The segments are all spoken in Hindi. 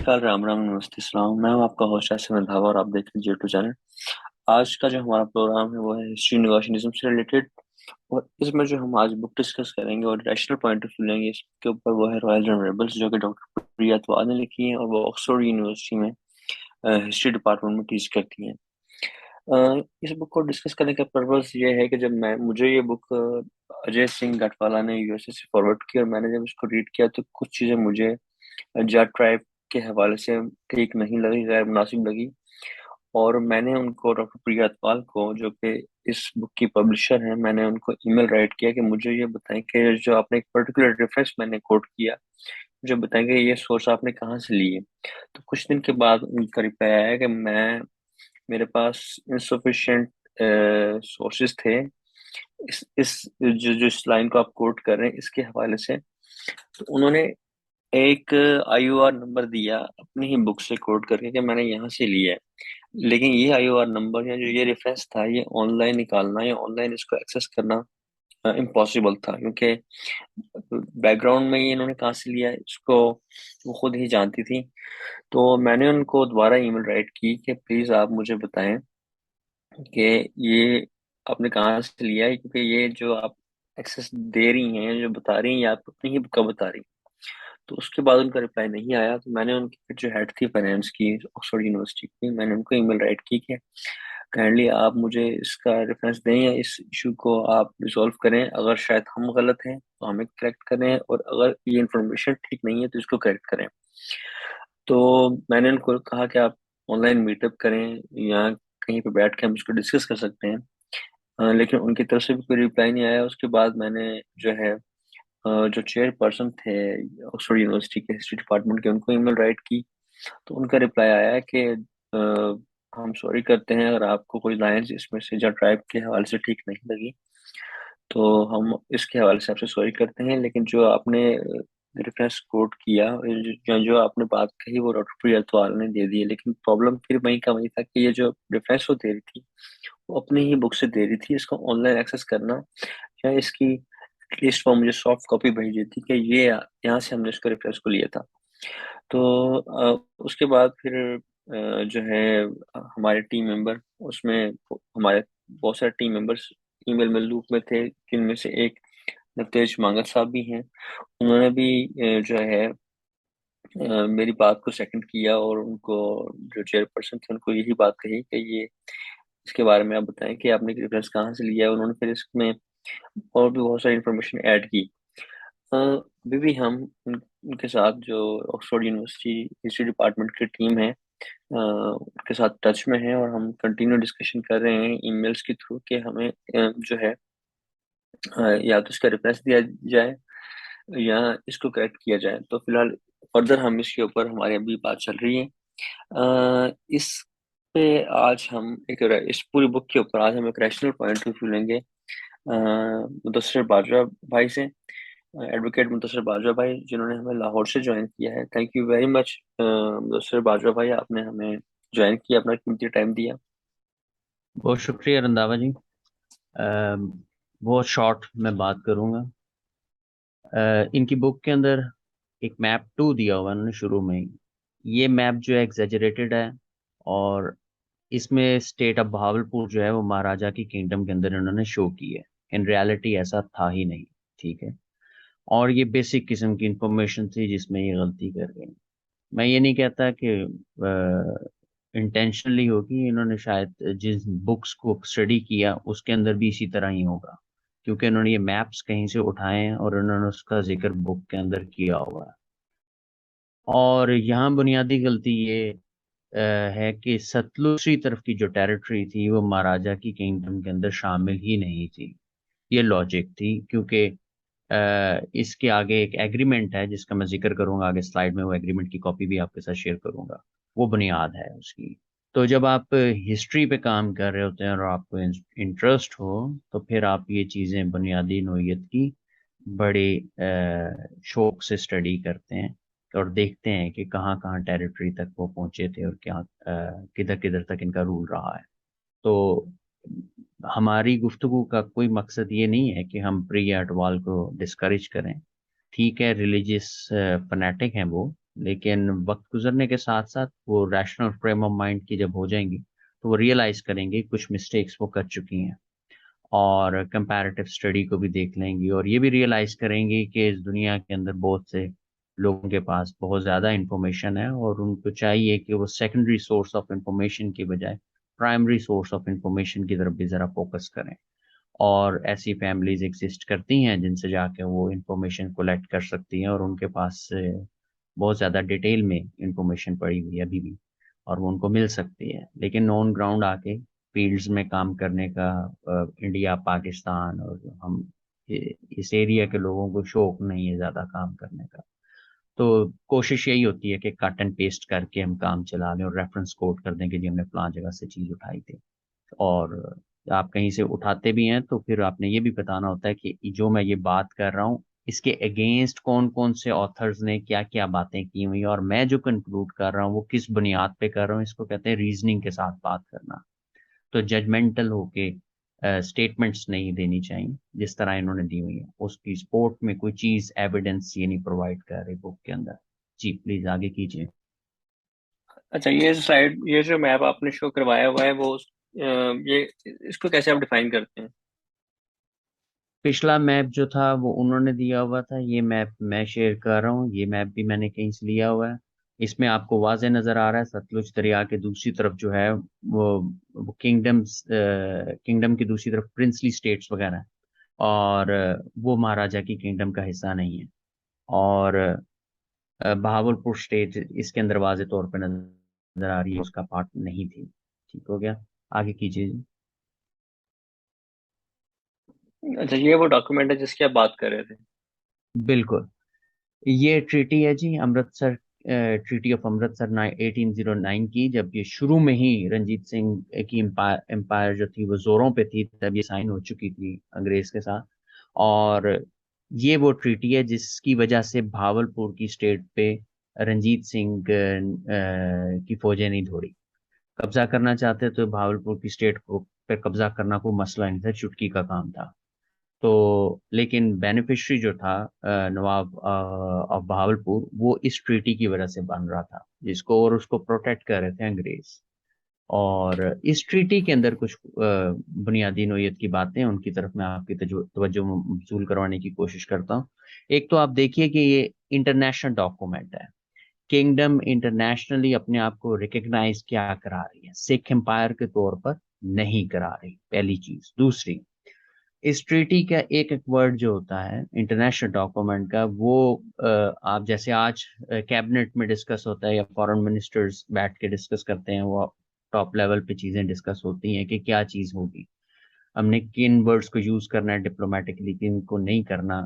नमस्कार, राम राम, नमस्ते, सलाम। मैं हूं आपका होस्ट आसिम रंधावा और आप देख रहे हैं J2 चैनल। आज का जो हमारा प्रोग्राम है वो है हिस्ट्री नेगोशिएशनिज्म से रिलेटेड। और इसमें जो हम आज बुक डिस्कस करेंगे और रैशनल पॉइंट ऑफ व्यू लेंगे इसके ऊपर, वो है रॉयल रन रेबल्स, जो कि डॉक्टर प्रिया ने लिखी है और वो ऑक्सफोर्ड यूनिवर्सिटी में हिस्ट्री डिपार्टमेंट में टीच करती हैं। इस बुक को डिस्कस करने का पर्पस ये है कि जब मैं मुझे ये बुक अजय सिंह गढ़वाला ने यूएसए से फॉरवर्ड की और मैंने जब इसको रीड किया तो कुछ चीज़ें मुझे जाट ट्राइब के हवाले से ठीक नहीं लगी, गैर मुनासिब लगी। और मैंने उनको, डॉक्टर प्रिया अतवाल को, जो कि इस बुक की पब्लिशर हैं, मैंने उनको ईमेल राइट किया कि मुझे ये बताएं कि जो आपने एक पर्टिकुलर रेफरेंस मैंने कोट किया, मुझे बताएं कि ये सोर्स आपने कहाँ से ली है। तो कुछ दिन के बाद उनका रिप्लाई आया कि मेरे पास इंसफिशिएंट सोर्सेज थे इस जो जो इस लाइन को आप कोट कर रहे हैं इसके हवाले से। तो उन्होंने एक आईओआर नंबर दिया अपनी ही बुक से कोट करके कि मैंने यहाँ से लिया है। लेकिन ये आईओआर नंबर या जो ये रेफरेंस था, ये ऑनलाइन निकालना या ऑनलाइन इसको एक्सेस करना इम्पॉसिबल था, क्योंकि बैकग्राउंड में ये इन्होंने कहाँ से लिया है इसको वो खुद ही जानती थी। तो मैंने उनको दोबारा ईमेल राइट की कि प्लीज़ आप मुझे बताएं कि ये आपने कहाँ से लिया है, क्योंकि ये जो आप एक्सेस दे रही हैं, जो बता रही हैं, ये आप अपनी ही बुक का बता रही हैं। तो उसके बाद उनका रिप्लाई नहीं आया, तो मैंने उनकी फिर जो हेड थी फाइनेंस की ऑक्सफोर्ड यूनिवर्सिटी की, मैंने उनको ईमेल राइट की कि काइंडली आप मुझे इसका रेफरेंस दें या इस इशू को आप रिजॉल्व करें। अगर शायद हम गलत हैं तो हमें करेक्ट करें, और अगर ये इन्फॉर्मेशन ठीक नहीं है तो इसको करेक्ट करें। तो मैंने उनको कहा कि आप ऑनलाइन मीटअप करें या कहीं पे बैठ के हम इसको डिस्कस कर सकते हैं। लेकिन उनकी तरफ से भी कोई रिप्लाई नहीं आया। उसके बाद मैंने जो है जो चेयर पर्सन थे ऑक्सफोर्ड यूनिवर्सिटी के हिस्ट्री डिपार्टमेंट के, उनको ईमेल राइट की। तो उनका रिप्लाई आया है कि हम सॉरी करते हैं अगर आपको कोई लाइंस इसमें से या ट्राइब के हवाले से ठीक नहीं लगी, तो हम इसके हवाले से आपसे सॉरी करते हैं। लेकिन जो आपने रेफरेंस कोट किया, जो जो आपने बात कही, वो डॉक्टर प्रिया ने दे दी है। लेकिन प्रॉब्लम फिर वहीं का वहीं था कि ये जो रेफरेंस वो दे रही थी वो अपनी ही बुक से दे रही थी। इसको ऑनलाइन एक्सेस करना या इसकी एटलीस्ट वो मुझे सॉफ्ट कॉपी भेजी थी कि ये यहाँ से हमने इसको रेफरेंस को लिया था। तो उसके बाद फिर जो है हमारे टीम मेंबर, उसमें हमारे बहुत सारे टीम मेंबर्स ईमेल में लूप में थे, जिनमें से एक नवतेज मांगत साहब भी हैं। उन्होंने भी जो है मेरी बात को सेकंड किया और उनको, जो चेयरपर्सन थे, उनको यही बात कही कि ये इसके बारे में आप बताएं कि आपने रेफरेंस कहाँ से लिया है। उन्होंने फिर इसमें और भी बहुत सारी इंफॉर्मेशन ऐड की। अभी भी हम उनके साथ, जो ऑक्सफोर्ड यूनिवर्सिटी हिस्ट्री डिपार्टमेंट की टीम है, उनके साथ टच में हैं और हम कंटिन्यू डिस्कशन कर रहे हैं ईमेल्स के थ्रू कि हमें जो है या तो इसका रिप्लेस दिया जाए या इसको करेक्ट किया जाए। तो फिलहाल फर्दर हम इसके ऊपर, हमारी अभी बात चल रही है। इस पे आज हम इस पूरी बुक के ऊपर आज हम एक रैशनल पॉइंट ऑफ व्यू लेंगे मुदस्सिर बाजवा भाई से, एडवोकेट मुदस्सिर बाजवा भाई, जिन्होंने हमें लाहौर से ज्वाइन किया है। Thank you very much Mudassir Bajwa भाई, आपने हमें ज्वाइन किया, अपना कीमती टाइम दिया। बहुत शुक्रिया रंधावा जी। अ, बहुत शॉर्ट में बात करूंगा। इनकी बुक के अंदर एक मैप टू दिया हुआ है उन्होंने शुरू में ही। ये मैप जो है एग्जेजरेटेड है, और इसमें स्टेट ऑफ बहावलपुर जो है वो महाराजा की किंगडम के अंदर इन्होंने शो की है। इन रियलिटी ऐसा था ही नहीं। ठीक है। और ये बेसिक किस्म की इंफॉर्मेशन थी जिसमें ये गलती कर गई। मैं ये नहीं कहता कि इंटेंशनली होगी, इन्होंने शायद जिस बुक्स को स्टडी किया उसके अंदर भी इसी तरह ही होगा, क्योंकि इन्होंने ये मैप्स कहीं से उठाए हैं और इन्होंने उसका जिक्र बुक के अंदर किया हुआ है। और यहाँ बुनियादी गलती ये अ, है कि सतलुज तरफ की जो टेरिटरी थी वो महाराजा की किंगडम के अंदर शामिल ही नहीं थी। ये लॉजिक थी, क्योंकि इसके आगे एक एग्रीमेंट है जिसका मैं जिक्र करूंगा आगे स्लाइड में। वो एग्रीमेंट की कॉपी भी आपके साथ शेयर करूंगा। वो बुनियाद है उसकी। तो जब आप हिस्ट्री पे काम कर रहे होते हैं और आपको इंटरेस्ट हो, तो फिर आप ये चीज़ें बुनियादी नोयत की बड़े शौक से स्टडी करते हैं और देखते हैं कि कहाँ कहाँ टेरिटरी तक वो पहुंचे थे और क्या किधर किधर तक इनका रूल रहा है। तो हमारी गुफ्तगू का कोई मकसद ये नहीं है कि हम प्रिया अटवाल को डिस्करेज करें। ठीक है, रिलीजियस फनेटिक हैं वो, लेकिन वक्त गुजरने के साथ साथ वो रैशनल फ्रेम ऑफ माइंड की जब हो जाएंगी तो वो रियलाइज करेंगे कुछ मिस्टेक्स वो कर चुकी हैं, और कंपैरेटिव स्टडी को भी देख लेंगी, और ये भी रियलाइज करेंगी कि इस दुनिया के अंदर बहुत से लोगों के पास बहुत ज़्यादा इंफॉर्मेशन है, और उनको चाहिए कि वो सेकेंडरी सोर्स ऑफ इंफॉर्मेशन की बजाय प्राइमरी सोर्स ऑफ इंफॉर्मेशन की तरफ भी ज़रा फोकस करें। और ऐसी फैमिलीज एग्जिस्ट करती हैं जिनसे जाके वो इंफॉर्मेशन कलेक्ट कर सकती हैं, और उनके पास बहुत ज़्यादा डिटेल में इंफॉर्मेशन पड़ी हुई है अभी भी, और वो उनको मिल सकती है। लेकिन ऑन ग्राउंड आके फील्ड्स में काम करने का इंडिया, पाकिस्तान और हम इस एरिया के लोगों को शौक नहीं है ज़्यादा काम करने का। तो कोशिश यही होती है कि कट एंड पेस्ट करके हम काम चला लें और रेफरेंस कोट कर दें कि जी हमने फलां जगह से चीज़ उठाई थी। और आप कहीं से उठाते भी हैं तो फिर आपने ये भी बताना होता है कि जो मैं ये बात कर रहा हूँ इसके अगेंस्ट कौन कौन से ऑथर्स ने क्या क्या बातें की हुई, और मैं जो कंक्लूड कर रहा हूँ वो किस बुनियाद पे कर रहा हूँ। इसको कहते हैं रीजनिंग के साथ बात करना। तो जजमेंटल होके स्टेटमेंट्स नहीं देनी चाहिए जिस तरह इन्होंने दी हुई है। उसकी सपोर्ट में कोई चीज एविडेंस ये नहीं प्रोवाइड कर रही बुक के अंदर। जी प्लीज आगे कीजिए। अच्छा, ये स्लाइड, ये जो मैप आपने शो करवाया हुआ है वो ये इसको कैसे आप डिफाइन करते हैं? पिछला मैप जो था वो उन्होंने दिया हुआ था, ये मैप मैं शेयर कर रहा हूँ। ये मैप भी मैंने कहीं से लिया हुआ है। इसमें आपको वाज़े नजर आ रहा है सतलुज दरिया के दूसरी तरफ जो है वो किंगडम की दूसरी तरफ प्रिंसली स्टेट्स वगैरह है, और वो महाराजा की किंगडम का हिस्सा नहीं है। और बहावलपुर स्टेट इसके अंदर वाजे तौर पर नजर आ रही है, उसका पार्ट नहीं थी। ठीक हो गया, आगे कीजिए जी। अच्छा, ये वो डॉक्यूमेंट है जिसकी आप बात कर रहे थे? बिल्कुल, ये ट्रीटी है जी, अमृतसर, ट्रीटी ऑफ अमृतसर 1809 की। जब ये शुरू में ही रंजीत सिंह की एम्पायर जो थी वो जोरों पे थी, तब ये साइन हो चुकी थी अंग्रेज के साथ। और ये वो ट्रीटी है जिसकी वजह से भावलपुर की स्टेट पे रंजीत सिंह की फौजें नहीं दौड़ी। कब्जा करना चाहते तो भावलपुर की स्टेट को पे कब्जा करना कोई मसला नहीं था, चुटकी का काम था। तो लेकिन बेनिफिशियरी जो था नवाब ऑफ बहावलपुर, वो इस ट्रीटी की वजह से बन रहा था, जिसको और उसको प्रोटेक्ट कर रहे थे अंग्रेज। और इस ट्रीटी के अंदर कुछ बुनियादी नोयत की बातें, उनकी तरफ मैं आपकी तवज्जो मबसूल करवाने की कोशिश करता हूँ। एक तो आप देखिए कि ये इंटरनेशनल डॉक्यूमेंट है। किंगडम इंटरनेशनली अपने आप को रिकग्नाइज क्या करा रही है, सिख एम्पायर के तौर पर नहीं करा रही, पहली चीज। दूसरी, इस ट्रीटी का एक एक वर्ड जो होता है इंटरनेशनल डॉक्यूमेंट का, वो आप जैसे आज कैबिनेट में डिस्कस होता है या फॉरेन मिनिस्टर्स बैठ के डिस्कस करते हैं, वो टॉप लेवल पे चीजें डिस्कस होती हैं कि क्या चीज होगी, हमने किन वर्ड्स को यूज करना है डिप्लोमेटिकली, किन को नहीं करना,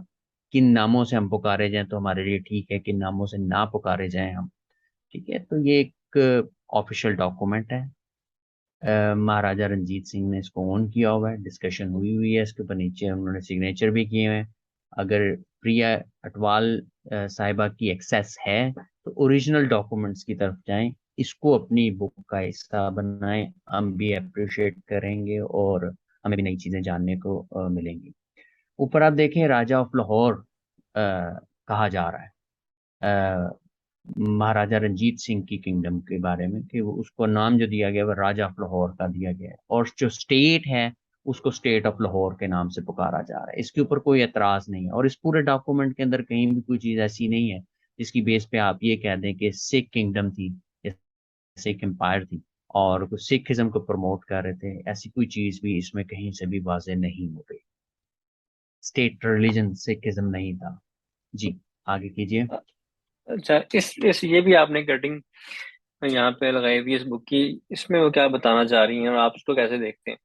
किन नामों से हम पुकारे जाएं तो हमारे लिए ठीक है, किन नामों से ना पुकारे जाएं हम। ठीक है, तो ये एक ऑफिशियल डॉक्यूमेंट है। महाराजा रंजीत सिंह ने इसको ऑन किया हुआ है, डिस्कशन हुई हुई है इसके ऊपर, नीचे उन्होंने सिग्नेचर भी किए हुए हैं। अगर प्रिया अटवाल साहिबा की एक्सेस है तो ओरिजिनल डॉक्यूमेंट्स की तरफ जाएं, इसको अपनी बुक का हिस्सा बनाएं। हम भी अप्रिशिएट करेंगे और हमें भी नई चीजें जानने को मिलेंगी। ऊपर आप देखें राजा ऑफ लाहौर कहा जा रहा है महाराजा रंजीत सिंह की किंगडम के बारे में, कि वो उसको नाम जो दिया गया वो राजा ऑफ लाहौर का दिया गया है, और जो स्टेट है उसको स्टेट ऑफ लाहौर के नाम से पुकारा जा रहा है। इसके ऊपर कोई एतराज नहीं है, और इस पूरे डॉक्यूमेंट के अंदर कहीं भी कोई चीज ऐसी नहीं है जिसकी बेस पे आप ये कह दें कि सिख किंगडम थी या सिख एम्पायर थी और कुछ सिखिज्म को प्रमोट कर रहे थे। ऐसी कोई चीज भी इसमें कहीं से भी वाजे नहीं हो रही। स्टेट रिलीजन सिखिज्म नहीं था। जी आगे कीजिए। अच्छा, इस ये भी आपने कटिंग यहाँ पे लगाई हुई है इस बुक की, इसमें वो क्या बताना चाह रही हैं और आप इसको कैसे देखते हैं?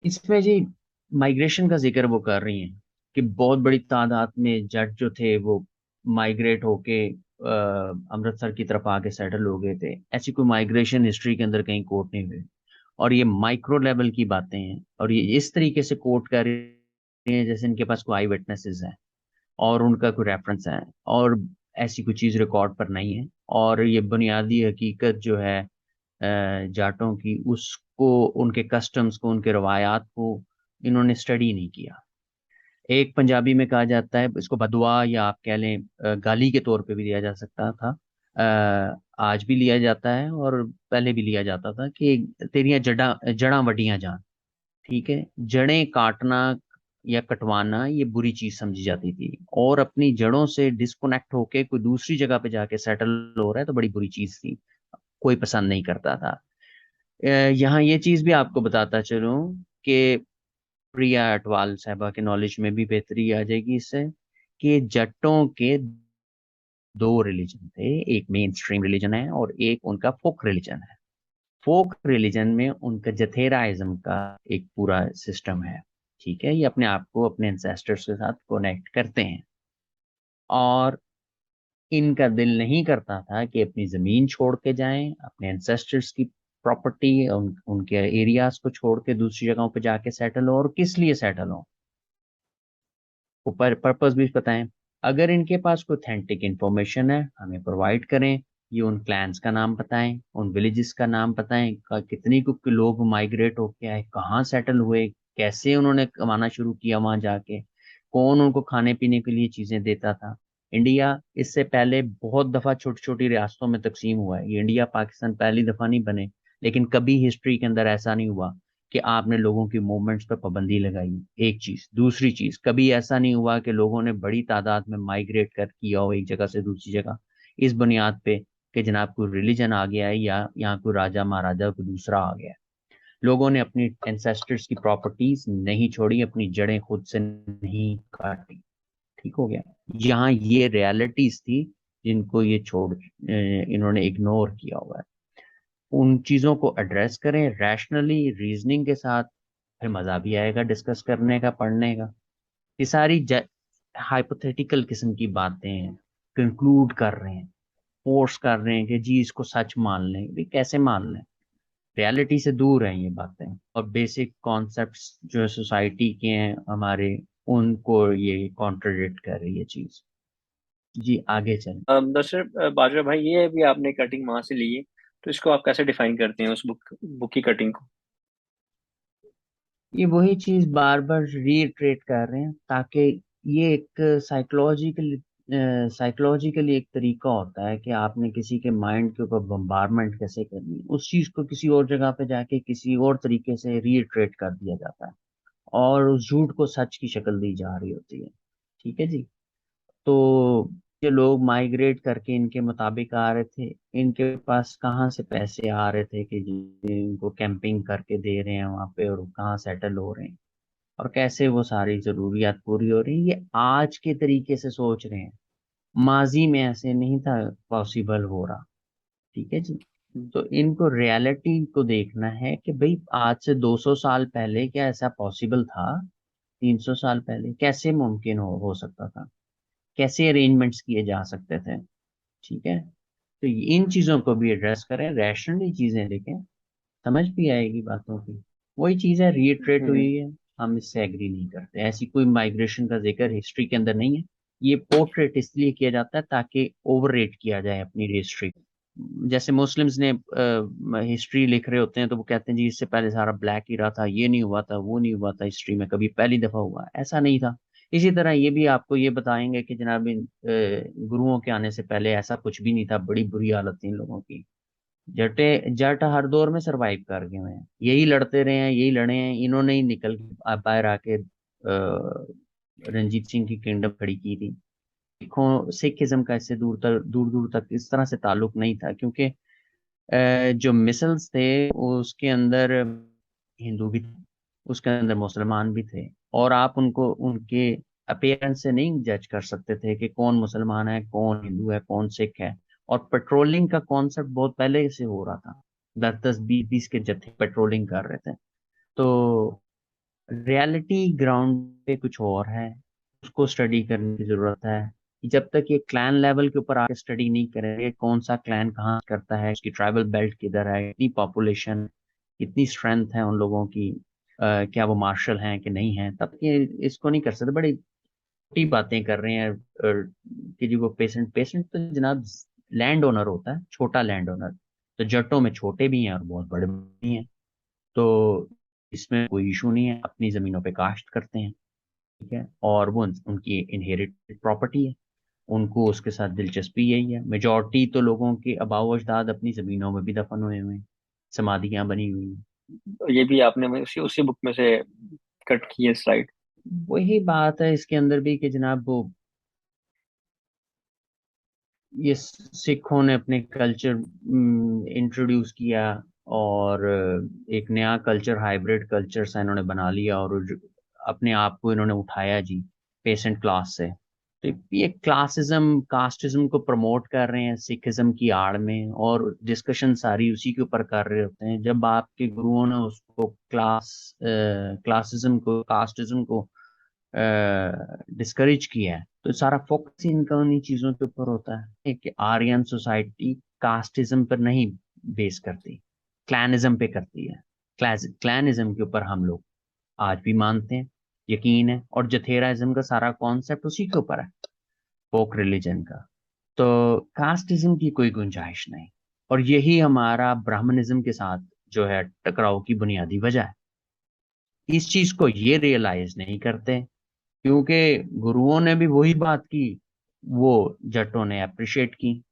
इसमें जी माइग्रेशन का जिक्र वो कर रही हैं कि बहुत बड़ी तादाद में जट जो थे वो माइग्रेट होके अमृतसर की तरफ आके सेटल हो गए थे। ऐसी कोई माइग्रेशन हिस्ट्री के अंदर कहीं कोट नहीं हुई, और ये माइक्रो लेवल की बातें हैं, और ये इस तरीके से कोट कर रही हैं जैसे इनके पास कोई आई विटनेसेस हैं और उनका कोई रेफरेंस है, और ऐसी कोई चीज रिकॉर्ड पर नहीं है। और ये बुनियादी हकीकत जो है जाटों की, उसको, उनके कस्टम्स को, उनके रवायात को इन्होंने स्टडी नहीं किया। एक पंजाबी में कहा जाता है इसको बदुआ, या आप कह लें गाली के तौर पे भी दिया जा सकता था। आज भी लिया जाता है और पहले भी लिया जाता था कि तेरियां जड़ा जड़ा वड्डियां जान। ठीक है, जड़ें काटना या कटवाना ये बुरी चीज समझी जाती थी, और अपनी जड़ों से डिस्कनेक्ट होके कोई दूसरी जगह पे जाके सेटल हो रहा है तो बड़ी बुरी चीज थी, कोई पसंद नहीं करता था। यहाँ ये चीज भी आपको बताता चलूं कि प्रिया अटवाल साहबा के नॉलेज में भी बेहतरी आ जाएगी इससे, कि जट्टों के दो रिलीजन थे, एक मेन स्ट्रीम रिलीजन है और एक उनका फोक रिलीजन है। फोक रिलीजन में उनका जथेराइज्म का एक पूरा सिस्टम है। ठीक है, ये अपने आप को अपने एंसेस्टर्स के साथ कनेक्ट करते हैं, और इनका दिल नहीं करता था कि अपनी जमीन छोड़ के जाएं, अपने एंसेस्टर्स की प्रॉपर्टी उनके एरियाज को छोड़ के दूसरी जगहों पे जाके सेटल हो, और किस लिए सेटल हो, ऊपर पर्पस भी बताएं। अगर इनके पास कोई ऑथेंटिक इंफॉर्मेशन है हमें प्रोवाइड करें। ये उन क्लैंस का नाम बताएं, उन विलेजेस का नाम बताएं, कितनी को लोग माइग्रेट होके आए, कहाँ सेटल हुए, कैसे उन्होंने कमाना शुरू किया वहां जाके, कौन उनको खाने पीने के लिए चीजें देता था। इंडिया इससे पहले बहुत दफा छोटी छोटी रियासतों में तकसीम हुआ है, ये इंडिया पाकिस्तान पहली दफा नहीं बने, लेकिन कभी हिस्ट्री के अंदर ऐसा नहीं हुआ कि आपने लोगों की मूवमेंट्स पर पाबंदी लगाई। एक चीज, दूसरी चीज, कभी ऐसा नहीं हुआ कि लोगों ने बड़ी तादाद में माइग्रेट कर किया हो एक जगह से दूसरी जगह, इस बुनियाद पे कि जनाब कोई रिलीजन आ गया है या यहाँ कोई राजा महाराजा कोई दूसरा आ गया है। लोगों ने अपनी एंसेस्टर्स की प्रॉपर्टीज नहीं छोड़ी, अपनी जड़ें खुद से नहीं काटी। ठीक हो गया। यहाँ ये रियलिटीज थी जिनको ये इन्होंने इग्नोर किया हुआ है। उन चीजों को एड्रेस करें रैशनली, रीजनिंग के साथ, फिर मजा भी आएगा डिस्कस करने का, पढ़ने का। ये सारी हाइपोथेटिकल किस्म की बातें कंक्लूड कर रहे हैं, फोर्स कर रहे हैं कि जी इसको सच मान लें, भी कैसे मान लें, रियलिटी से दूर हैं ये बातें, और बेसिक कॉन्सेप्ट्स जो सोसाइटी के हैं हमारे, उनको ये कॉन्ट्रडिक्ट कर रही है चीज। जी आगे चलें। दरअसल बाजवा भाई, ये भी आपने कटिंग वहां से ली है, तो इसको आप कैसे डिफाइन करते हैं उस बुक बुक की कटिंग को? ये वही चीज बार बार रीइटरेट कर रहे हैं, ताकि ये एक साइकोलॉजिकली एक तरीका होता है कि आपने किसी के माइंड के ऊपर बम्बारमेंट कैसे करनी है, उस चीज को किसी और जगह पे जाके किसी और तरीके से रीइटरेट कर दिया जाता है, और उस झूठ को सच की शक्ल दी जा रही होती है। ठीक है जी। तो ये लोग माइग्रेट करके इनके मुताबिक आ रहे थे, इनके पास कहाँ से पैसे आ रहे थे कि जी इनको कैंपिंग करके दे रहे हैं वहां पे, और कहाँ सेटल हो रहे हैं, और कैसे वो सारी जरूरियात पूरी हो रही है, ये आज के तरीके से सोच रहे हैं। माजी में ऐसे नहीं था पॉसिबल हो रहा। ठीक है जी। तो इनको रियलिटी को देखना है कि भाई आज से 200 साल पहले क्या ऐसा पॉसिबल था, 300 साल पहले कैसे मुमकिन हो सकता था, कैसे अरेंजमेंट्स किए जा सकते थे। ठीक है। तो इन चीजों को भी एड्रेस करें, रैशनली चीजें देखें, समझ भी आएगी बातों की। वही चीज है, रीइटरेट हम्म। हुई है, हम इससे एग्री नहीं करते, ऐसी कोई माइग्रेशन का जिक्र हिस्ट्री के अंदर नहीं है। ये पोर्ट्रेट इसलिए किया जाता है ताकि ओवर रेट किया जाए अपनी हिस्ट्री। जैसे मुस्लिम्स ने हिस्ट्री लिख रहे होते हैं तो वो कहते हैं जी इससे पहले सारा ब्लैक ही रहा था, ये नहीं हुआ था, वो नहीं हुआ था, हिस्ट्री में कभी पहली दफा हुआ, ऐसा नहीं था। इसी तरह ये भी आपको ये बताएंगे कि जनाब इन गुरुओं के आने से पहले ऐसा कुछ भी नहीं था, बड़ी बुरी हालत थी इन लोगों की। जट हर दौर में सरवाइव कर गए हुए हैं, यही लड़ते रहे हैं, यही लड़े हैं, इन्होंने ही निकल के बाहर आके रंजीत सिंह की किंगडम खड़ी की थी। सिखों सिखिज्म का इससे दूर दूर तक इस तरह से ताल्लुक नहीं था, क्योंकि जो मिसल्स थे उसके अंदर हिंदू भी थे, उसके अंदर मुसलमान भी थे, और आप उनको उनके अपीयरेंस से नहीं जज कर सकते थे कि कौन मुसलमान है, कौन हिंदू है, कौन सिख है। और पेट्रोलिंग का कॉन्सेप्ट बहुत पहले से हो रहा था, 10 10 20 20 के जत्थे पेट्रोलिंग कर रहे थे। तो रियलिटी ग्राउंड पे कुछ और है, उसको स्टडी करने की जरूरत है। जब तक ये क्लैन लेवल के ऊपर आके स्टडी नहीं करेंगे, कौन सा क्लैन कहाँ करता है, उसकी ट्राइबल बेल्ट किधर है, कितनी पॉपुलेशन, कितनी स्ट्रेंथ है उन लोगों की, क्या वो मार्शल हैं कि नहीं है, तब ये इसको नहीं कर सकते। बड़ी छोटी बातें कर रहे हैं कि जी वो पेशेंट पेशेंट तो जनाब लैंड ओनर होता है, छोटा लैंड ओनर। तो जट्टों में छोटे भी हैं और बहुत बड़े भी हैं। तो इसमें कोई इशू नहीं है, अपनी जमीनों पे काश्त करते हैं। ठीक है, और वो उनकी इनहेरिटेड प्रॉपर्टी है, उनको उसके साथ दिलचस्पी यही है। मेजॉरिटी तो लोगों के आबाओ अजदाद अपनी जमीनों में भी दफन हुए हुए हैं, समाधियां बनी हुई हैं। ये भी आपने उसी उसी बुक में से कट की है स्लाइड। वही बात है इसके अंदर भी कि जनाब वो ये सिखों ने अपने कल्चर इंट्रोड्यूस किया, और एक नया कल्चर, हाइब्रिड कल्चर सा इन्होंने बना लिया, और अपने आप को इन्होंने उठाया जी पेसेंट क्लास से। तो ये क्लासिज्म कास्टिज्म को प्रमोट कर रहे हैं सिखिज्म की आड़ में, और डिस्कशन सारी उसी के ऊपर कर रहे होते हैं। जब आपके गुरुओं ने उसको क्लासिज्म को, कास्टिज्म को डिस्करेज किया है, तो सारा फोकस ही इनका उन्हीं चीजों के ऊपर होता है कि आर्यन सोसाइटी कास्टिज्म पर नहीं बेस करती, क्लैनिज्म पे करती है। क्लैनिज्म के ऊपर हम लोग आज भी मानते हैं, यकीन है, और जथेराइज्म का सारा कॉन्सेप्ट उसी के ऊपर है, फोक रिलीजन का। तो कास्टिज्म की कोई गुंजाइश नहीं, और यही हमारा ब्राह्मणिज्म के साथ जो है टकराव की बुनियादी वजह है। इस चीज को ये रियलाइज नहीं करते, क्योंकि गुरुओं ने भी वही बात की, वो जटों ने अप्रिशिएट की,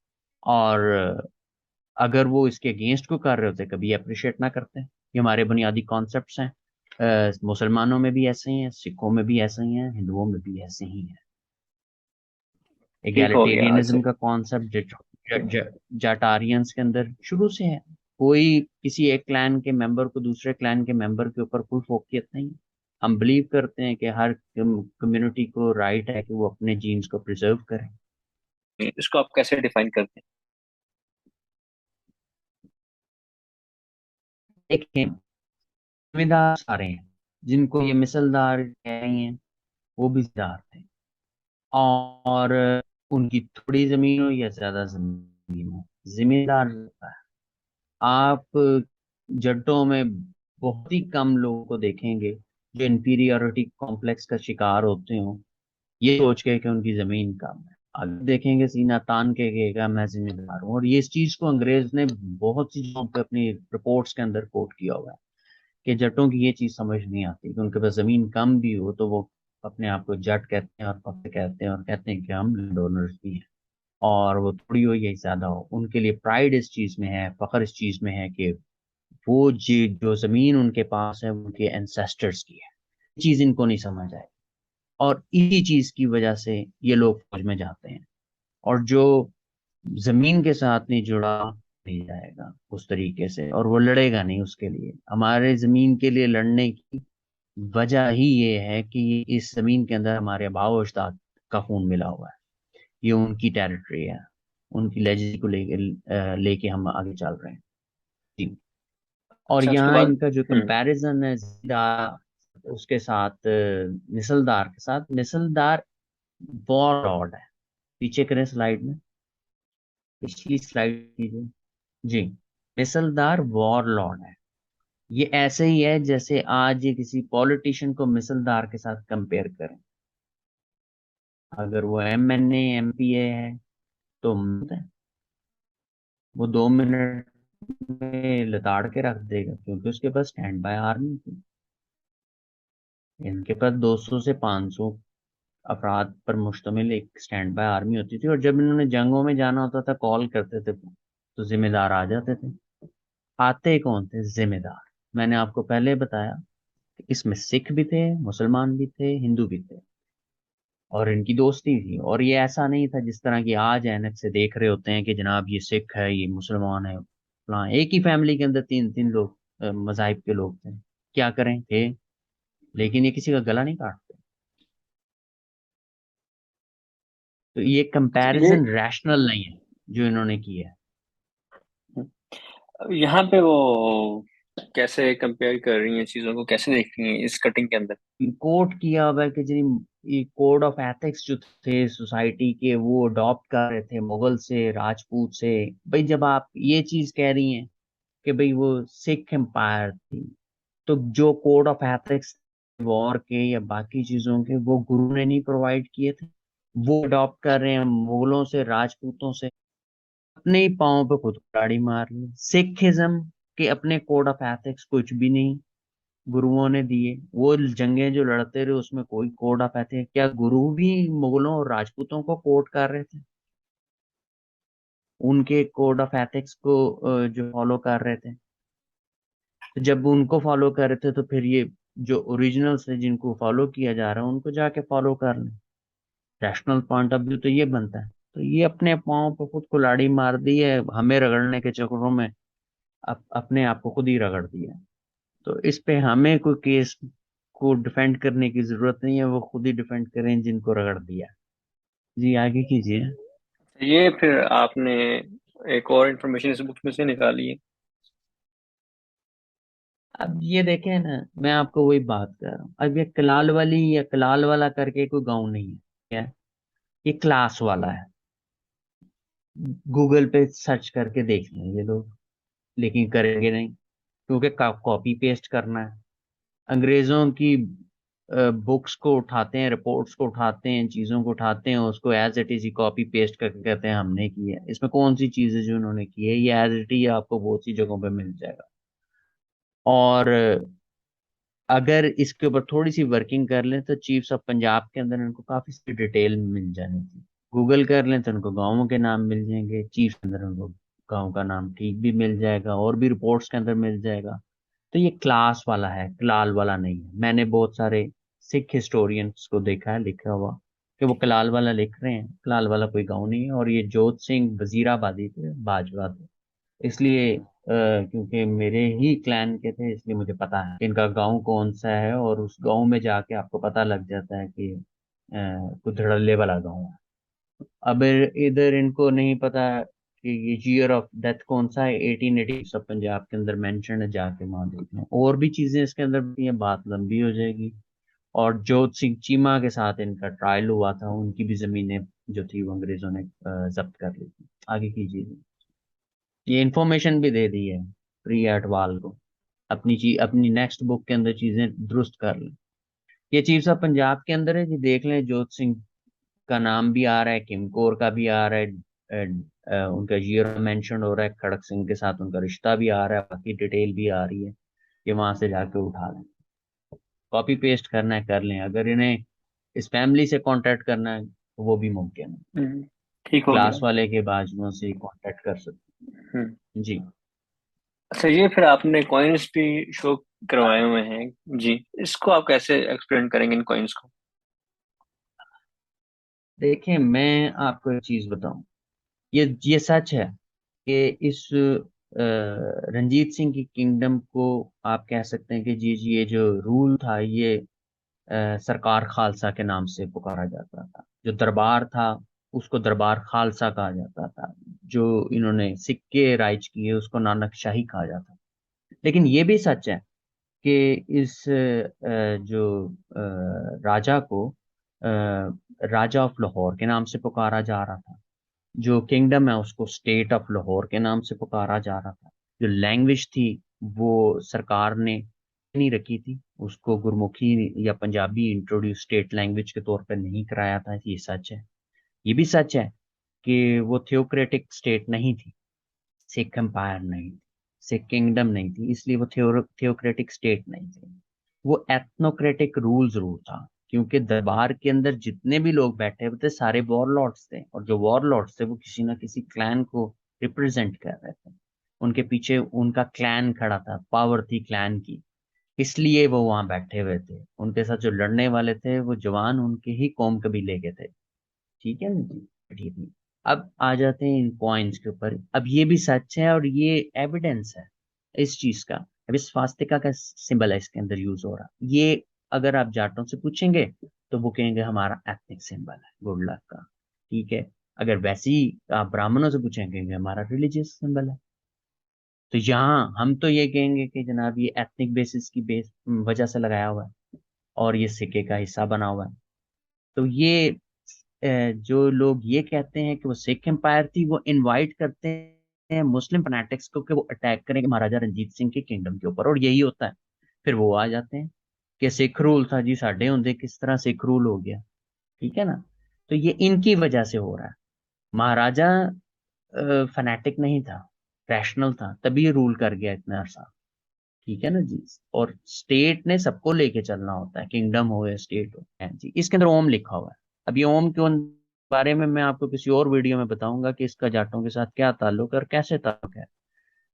और अगर वो इसके अगेंस्ट को कर रहे होते कभी अप्रिशिएट ना करते। ये हमारे बुनियादी कॉन्सेप्ट्स हैं, मुसलमानों में भी ऐसे ही हैं, सिखों में भी ऐसे ही हैं, हिंदुओं में भी ऐसे ही है। ठीक हो गया एगैलिटेरियनिज्म अच्छा। का कॉन्सेप्ट जाटारियंस के अंदर शुरू से है। कोई किसी एक क्लैन के मेंबर को दूसरे क्लैन के मेंबर के ऊपर कोई फोकियत नहीं है। हम बिलीव करते हैं कि हर कम्युनिटी को राइट है कि वो अपने जीन्स को प्रिजर्व करें। इसको आप कैसे डिफाइन करते देखें, जिम्मेदार सारे हैं, जिनको ये मिसलदार कह रही हैं वो भी जिम्मेदार थे, और उनकी थोड़ी जमीन हो या ज्यादा जमीन हो, जिम्मेदार रहता है। आप जट्टों में बहुत ही कम लोगों को देखेंगे जो इंफीरियोरिटी कॉम्प्लेक्स का शिकार होते हो, ये सोच के कि उनकी जमीन कम है। अगर देखेंगे सीना तान के कहेगा मैं जिम्मेदार हूँ, और ये इस चीज को अंग्रेज ने बहुत सी जगहों पे अपनी रिपोर्ट्स के अंदर कोट किया हुआ है कि जटों की ये चीज समझ नहीं आती कि उनके पास जमीन कम भी हो तो वो अपने आप को जट कहते हैं और पक्के कहते हैं, और कहते हैं कि हम लैंड ओनर्स भी हैं, और वो थोड़ी हो या ज्यादा हो, उनके लिए प्राइड इस चीज में है, फख्र इस चीज में है कि वो जी जो जमीन उनके पास है वो उनके एंसेस्टर्स की है। ये चीज इनको नहीं समझ आए, और इसी चीज की वजह से ये लोग फौज में जाते हैं। और जो जमीन के साथ नहीं जुड़ा नहीं जाएगा उस तरीके से, और वो लड़ेगा नहीं उसके लिए। हमारे जमीन के लिए लड़ने की वजह ही ये है कि इस जमीन के अंदर हमारे आबाओ अजदाद का खून मिला हुआ है, ये उनकी टेरिटरी है, उनकी लेजेसी को लेके हम आगे चल रहे हैं जी। और अच्छा उसके यहाँ बाद। इनका जो कंपैरिजन है उसके साथ मिसलदार के साथ, मिसलदार वॉर लॉर्ड है। पीछे करें स्लाइड में, पिछली स्लाइड कीजिए जी। मिसलदार वॉर लॉर्ड है। ये ऐसे ही है जैसे आज ये किसी पॉलिटिशियन को मिसलदार के साथ कंपेयर करें। अगर वो MNA MPA है तो वो 2 मिनट में लताड़ के रख देगा, क्योंकि उसके पास स्टैंड बाय आर्मी थी। इनके पास 200 से 500 अफराद पर मुश्तमिल एक स्टैंड बाय आर्मी होती थी, और जब इन्होंने जंगों में जाना होता था कॉल करते थे तो जिम्मेदार आ जाते थे। आते कौन थे? जिम्मेदार। मैंने आपको पहले बताया कि इसमें सिख भी थे, मुसलमान भी थे, हिंदू भी थे, और इनकी दोस्ती थी। और ये ऐसा नहीं था जिस तरह की आज ऐनक से देख रहे होते हैं कि जनाब ये सिख है ये मुसलमान है फलां। एक ही फैमिली के अंदर तीन तीन लोग मजाहिब के लोग थे, क्या करें थे, लेकिन ये किसी का गला नहीं काटते। तो ये ये कंपैरिजन रैशनल नहीं है जो इन्होंने किया है। यहाँ पे वो कैसे कंपेयर कर रही हैं चीजों को, कैसे देख रही हैं इस कटिंग के अंदर। कोट किया हुआ है कि जी ये कोड ऑफ एथिक्स जो थे सोसाइटी के वो अडॉप्ट कर रहे थे मुगल से, राजपूत से। भाई जब आप ये चीज कह रही हैं कि भाई वो सिख एम्पायर थी, तो जो कोड ऑफ एथिक्स वॉर के या बाकी चीजों के वो गुरु ने नहीं प्रोवाइड किए थे, वो अडॉप्ट कर रहे हैं मुगलों से, राजपूतों से। अपने ही पाँव पे खुद कुल्हाड़ी मार ली। सिखिज्म के अपने कोड ऑफ एथिक्स कुछ भी नहीं, गुरुओं ने दिए। वो जंगें जो लड़ते रहे उसमें कोई कोड ऑफ एथिक्स, क्या गुरु भी मुगलों और राजपूतों को कोड कर रहे थे? उनके कोड ऑफ एथिक्स को जो फॉलो कर रहे थे? तो जब उनको फॉलो कर रहे थे तो फिर ये जो ओरिजिनल्स है जिनको फॉलो किया जा रहा है उनको जाके फॉलो कर लें। रैशनल पॉइंट ऑफ व्यू तो ये बनता है। तो ये अपने पाँव पर खुद कुल्हाड़ी मार दी है, हमें रगड़ने के चक्करों में अपने आप को खुद ही रगड़ दिया। तो इस पे हमें कोई केस को डिफेंड करने की जरूरत नहीं है, वो खुद ही डिफेंड करें जिनको रगड़ दिया। जी आगे कीजिए। ये फिर आपने एक और इन्फॉर्मेशन इस बुक में से निकाली है। अब ये देखें ना, मैं आपको वही बात कर रहा हूँ, अब ये कलाल वाली या कलाल वाला करके कोई गाँव नहीं है। क्या है? ये क्लास वाला है। गूगल पे सर्च करके देख लें ये लोग, लेकिन करेंगे नहीं, क्योंकि कॉपी पेस्ट करना है। अंग्रेजों की बुक्स को उठाते हैं, रिपोर्ट्स को उठाते हैं, चीजों को उठाते हैं, उसको as it is copy paste करके कहते हैं हमने किया है। इसमें कौन सी चीज है जो उन्होंने की है? ये एज इट इज आपको बहुत सी जगहों पे मिल जाएगा। और अगर इसके ऊपर थोड़ी सी वर्किंग कर लें तो चीफ्स ऑफ पंजाब के अंदर इनको काफी सी डिटेल मिल जानी थी। गूगल कर लें तो उनको गाँवों के नाम मिल जाएंगे, चीफ के अंदर उनको गाँव का नाम ठीक भी मिल जाएगा, और भी रिपोर्ट्स के अंदर मिल जाएगा। तो ये क्लास वाला है, कलाल वाला नहीं है। मैंने बहुत सारे सिख हिस्टोरियंस को देखा है लिखा हुआ कि वो कलाल वाला लिख रहे हैं। कलाल वाला कोई गाँव नहीं है। और ये जोत सिंह वजीराबादी थे, बाजवा थे। इसलिए क्योंकि मेरे ही क्लैन के थे इसलिए मुझे पता है कि इनका गांव कौन सा है, और उस गांव में जाके आपको पता लग जाता है कि कुछ धड़ल्ले वाला गांव है। अब इधर इनको नहीं पता कि ये ईयर ऑफ डेथ कौन सा है, 1880 सब पंजाब के अंदर मेंशन है, जाके वहां देख लें। और भी चीजें इसके अंदर भी हैं, बात लंबी हो जाएगी। और जोत सिंह चीमा के साथ इनका ट्रायल हुआ था, उनकी भी जमीनें जो थी वो अंग्रेजों ने जब्त कर ली थी। आगे कीजिए। ये इंफॉर्मेशन भी दे दी है प्रिय अटवाल को, अपनी चीज अपनी नेक्स्ट बुक के अंदर चीजें दुरुस्त कर लें। ये चीफ साहब पंजाब के अंदर है जी, देख लें। जोत सिंह का नाम भी आ रहा है, किमकोर का भी आ रहा है, उनका ईयर मेंशन हो रहा है, खड़क सिंह के साथ उनका रिश्ता भी आ रहा है, बाकी डिटेल भी आ रही है। कि वहां से जाके उठा लें। कॉपी पेस्ट करना है कर लें, अगर इन्हें इस फैमिली से कांटेक्ट करना है तो वो भी मुमकिन है। ठीक हो क्लास गया। वाले के बाजुओं से कांटेक्ट कर सकते हम्म। हैं जी। अच्छा, ये फिर आपने कॉइन्स भी शो करवाए हुए हैं जी, इसको आप कैसे एक्सप्लेन करेंगे इन कॉइन्स को? देखिए मैं आपको एक चीज बताऊं, ये सच है कि इस रंजीत सिंह की किंगडम को आप कह सकते हैं कि जी जी ये जो रूल था ये सरकार खालसा के नाम से पुकारा जाता था। जो दरबार था उसको दरबार खालसा कहा जाता था। जो इन्होंने सिक्के राइज किए उसको नानक शाही कहा जाता था। लेकिन ये भी सच है कि इस जो राजा को राजा ऑफ लाहौर के नाम से पुकारा जा रहा था। जो किंगडम है उसको स्टेट ऑफ लाहौर के नाम से पुकारा जा रहा था। जो लैंग्वेज थी वो सरकार ने नहीं रखी थी, उसको गुरमुखी या पंजाबी इंट्रोड्यूस स्टेट लैंग्वेज के तौर पर नहीं कराया था। ये सच है। ये भी सच है कि वो थियोक्रेटिक स्टेट नहीं थी, सिख एम्पायर नहीं थी, सिख किंगडम नहीं थी, इसलिए वो थियोक्रेटिक स्टेट नहीं थी। वो एथनोक्रेटिक रूल जरूर था, क्योंकि दरबार के अंदर जितने भी लोग बैठे हुए थे सारे वॉरलॉर्ड्स थे, और जो वॉरलॉर्ड्स थे वो किसी ना किसी क्लैन को रिप्रेजेंट कर रहे थे। उनके पीछे उनका क्लैन खड़ा था, पावर थी क्लैन की, इसलिए वो वहां बैठे हुए थे। उनके साथ जो लड़ने वाले थे वो जवान उनके ही कौम कबीले के थे। ठीक है ना जी, ठीक है। अब आ जाते हैं इन पॉइंट्स के ऊपर। अब ये भी सच है और ये एविडेंस है इस चीज का। अभी स्वास्तिका का सिंबल है इसके अंदर यूज हो रहा, ये अगर आप जाटों से पूछेंगे तो वो कहेंगे हमारा एथनिक सिंबल है गुड लक का। ठीक है। अगर वैसे ही आप ब्राह्मणों से पूछेंगे हमारा रिलीजियस सिंबल है। तो यहाँ हम तो ये कहेंगे कि जनाब ये एथनिक बेसिस की वजह से लगाया हुआ है, और ये सिक्के का हिस्सा बना हुआ है। तो ये जो लोग ये कहते हैं कि वो सिख एम्पायर थी, वो इनवाइट करते हैं मुस्लिम फैनेटिक्स को कि वो अटैक करेंगे महाराजा रंजीत सिंह के किंगडम के ऊपर, और यही होता है। फिर वो आ जाते हैं कि सिख रूल था जी, साढ़े होंदे किस तरह सिख रूल हो गया। ठीक है ना। तो ये इनकी वजह से हो रहा है। महाराजा फैनेटिक नहीं था, रैशनल था, तभी रूल कर गया इतना अरसा। ठीक है ना जी। और स्टेट ने सबको लेके चलना होता है, किंगडम हो या स्टेट हो है जी। इसके अंदर ओम लिखा हुआ है। अब ये ओम के बारे में मैं आपको किसी और वीडियो में बताऊंगा कि इसका जाटों के साथ क्या ताल्लुक है और कैसे ताल्लुक है।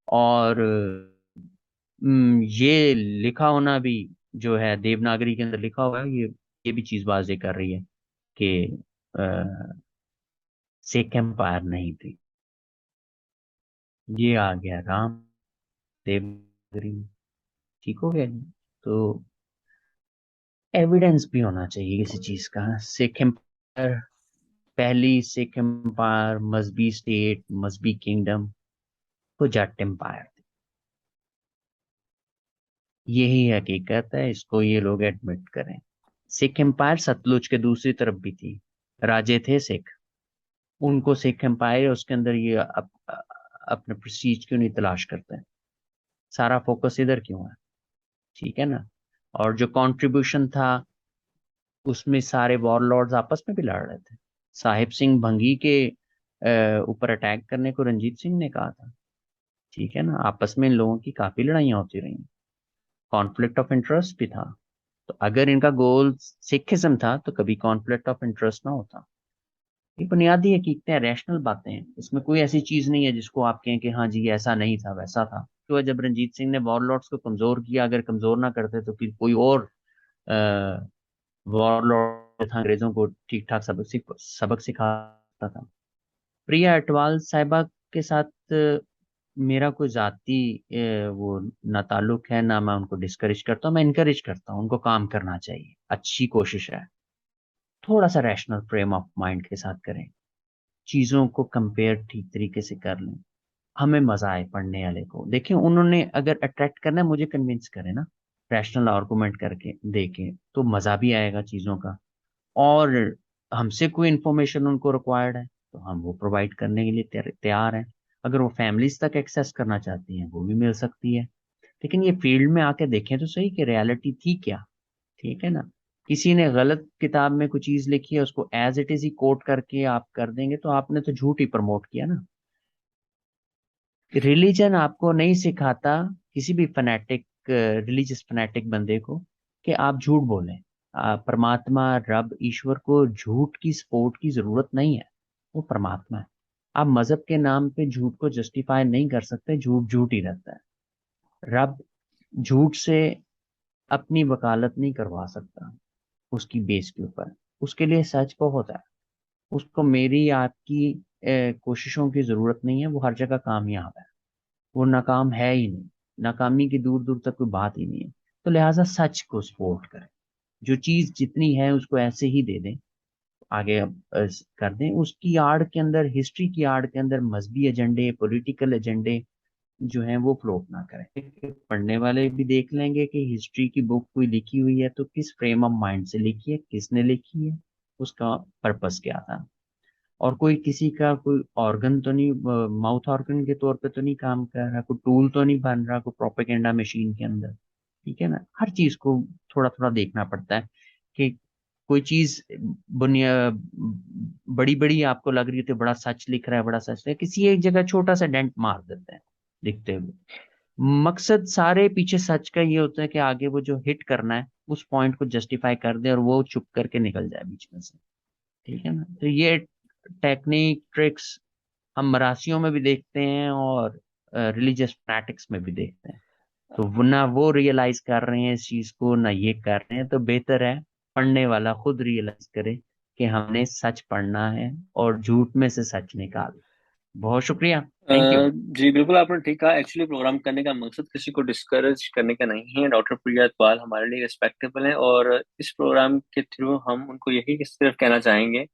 और ये लिखा होना भी जो है देवनागरी के अंदर लिखा हुआ है, ये भी चीज वाजे कर रही है कि सिख एम्पायर नहीं थी। ये आ गया राम देवनागरी में। ठीक हो गया जी। तो एविडेंस भी होना चाहिए किसी चीज का। सिख एम्पायर, पहली सिख एम्पायर, मजहबी स्टेट, मजहबी किंगडम, तो जट एम्पायर थी। यही हकीकत है, इसको ये लोग एडमिट करें। सिख एम्पायर सतलुज के दूसरी तरफ भी थी, राजे थे सिख। उनको सिख एम्पायर, उसके अंदर ये अपने प्रेस्टीज क्यों नहीं तलाश करते हैं? सारा फोकस इधर क्यों है? ठीक है ना। और जो कंट्रीब्यूशन था उसमें सारे वॉरलॉर्ड्स आपस में भी लड़ रहे थे। साहिब सिंह भंगी के ऊपर अटैक करने को रंजीत सिंह ने कहा था। ठीक है ना, आपस में इन लोगों की काफी लड़ाइयाँ होती रही। कॉन्फ्लिक्ट ऑफ इंटरेस्ट भी था। तो अगर इनका गोल सिखिज्म था तो कभी कॉन्फ्लिक्ट ऑफ इंटरेस्ट ना होता। ये बुनियादी हकीकतें, रैशनल बातें हैं, इसमें कोई ऐसी चीज नहीं है जिसको आप कहें कि हाँ जी ऐसा नहीं था वैसा था। तो जब रंजीत सिंह ने वॉरलॉर्ड्स को कमजोर किया, अगर कमजोर ना करते तो फिर कोई और वॉरलॉर्ड था, अंग्रेजों को ठीक ठाक सबक सिखाता था। प्रिया अटवाल साहिबा के साथ मेरा कोई जाती वो ना ताल्लुक है, ना मैं उनको डिस्करेज करता हूँ। मैं इनकरेज करता हूँ, उनको काम करना चाहिए, अच्छी कोशिश है। थोड़ा सा रैशनल फ्रेम ऑफ माइंड के साथ करें, चीजों को कंपेयर ठीक तरीके से कर लें। हमें मजा आए पढ़ने वाले को। देखिए, उन्होंने अगर अट्रैक्ट करना है, मुझे कन्विंस करे ना, रैशनल आर्गूमेंट करके देखें तो मजा भी आएगा चीजों का। और हमसे कोई इंफॉर्मेशन उनको रिक्वायर्ड है तो हम वो प्रोवाइड करने के लिए तैयार हैं। अगर वो फैमिलीज तक एक्सेस करना चाहती हैं वो भी मिल सकती है। लेकिन ये फील्ड में आके देखें तो सही कि रियलिटी थी क्या। ठीक है ना। किसी ने गलत किताब में कोई चीज लिखी है, उसको एज इट इज ही कोट करके आप कर देंगे तो आपने तो झूठ ही प्रमोट किया ना। रिलीजन आपको नहीं सिखाता, किसी भी फनेटिक, रिलीजियस फनेटिक बंदे को, कि आप झूठ बोलें। परमात्मा, रब, ईश्वर को झूठ की सपोर्ट की जरूरत नहीं है। वो परमात्मा है। आप मजहब के नाम पे झूठ को जस्टिफाई नहीं कर सकते, झूठ झूठ ही रहता है। रब झूठ से अपनी वकालत नहीं करवा सकता उसकी बेस के ऊपर। उसके लिए सच बहुत है। उसको मेरी आपकी कोशिशों की जरूरत नहीं है, वो हर जगह कामयाब है। वो नाकाम है ही नहीं। नाकामी की दूर दूर तक कोई बात ही नहीं है। तो लिहाजा सच को सपोर्ट करें। जो चीज जितनी है उसको ऐसे ही दे दें, आगे अब कर दें। उसकी आड़ के अंदर, हिस्ट्री की आड़ के अंदर मजहबी एजेंडे, पॉलिटिकल एजेंडे जो हैं वो फ्लोट ना करें। पढ़ने वाले भी देख लेंगे कि हिस्ट्री की बुक कोई लिखी हुई है तो किस फ्रेम ऑफ माइंड से लिखी है, किसने लिखी है, उसका पर्पस क्या था। और कोई किसी का कोई ऑर्गन तो नहीं, माउथ ऑर्गन के तौर पे तो नहीं काम कर रहा, कोई टूल तो नहीं बन रहा, कोई प्रोपेगेंडा मशीन के अंदर। ठीक है ना। हर चीज को थोड़ा थोड़ा देखना पड़ता है कि कोई चीज बुनिया बड़ी बड़ी आपको लग रही है तो बड़ा सच लिख रहा है, बड़ा सच है, किसी एक जगह छोटा सा डेंट मार देते हैं लिखते हुए। मकसद सारे पीछे सच का ये होता है कि आगे वो जो हिट करना है उस पॉइंट को जस्टिफाई कर दे और वो चुप करके निकल जाए बीच में से। ठीक है ना। तो ये टेक्निक, ट्रिक्स हम मरासियों में भी देखते हैं और रिलीजियस फैनेटिक्स में भी देखते हैं। तो वो ना वो रियलाइज कर रहे हैं इस चीज को, ना ये कर रहे हैं। तो बेहतर है पढ़ने वाला खुद रियलाइज करे कि हमने सच पढ़ना है और झूठ में से सच निकाल। बहुत शुक्रिया। अ, थैंक यू। जी बिल्कुल, आपने ठीक कहा। एक्चुअली प्रोग्राम करने का मकसद किसी को डिस्करेज करने का नहीं है। डॉक्टर प्रिया इकबाल हमारे लिए रिस्पेक्टेबल है, और इस प्रोग्राम के थ्रू हम उनको यही सिर्फ कहना चाहेंगे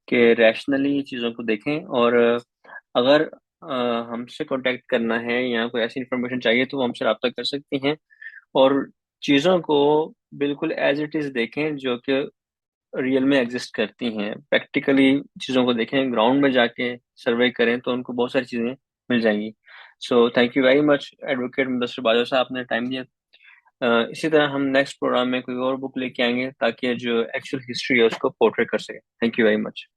कि रैशनली चीज़ों को देखें। और अगर हमसे कांटेक्ट करना है या कोई ऐसी इन्फॉर्मेशन चाहिए तो वो हमसे रब्ता कर सकती हैं। और चीज़ों को बिल्कुल एज इट इज़ देखें, जो कि रियल में एग्जिस्ट करती हैं। प्रैक्टिकली चीज़ों को देखें, ग्राउंड में जाके सर्वे करें तो उनको बहुत सारी चीज़ें मिल जाएंगी। So thank you very much advocate Mudassir Bajwa साहब, आपने टाइम दिया। इसी तरह हम नेक्स्ट प्रोग्राम में कोई और बुक लेके आएंगे ताकि जो एक्चुअल हिस्ट्री है उसको पोर्ट्रे कर सकें। Thank you very much.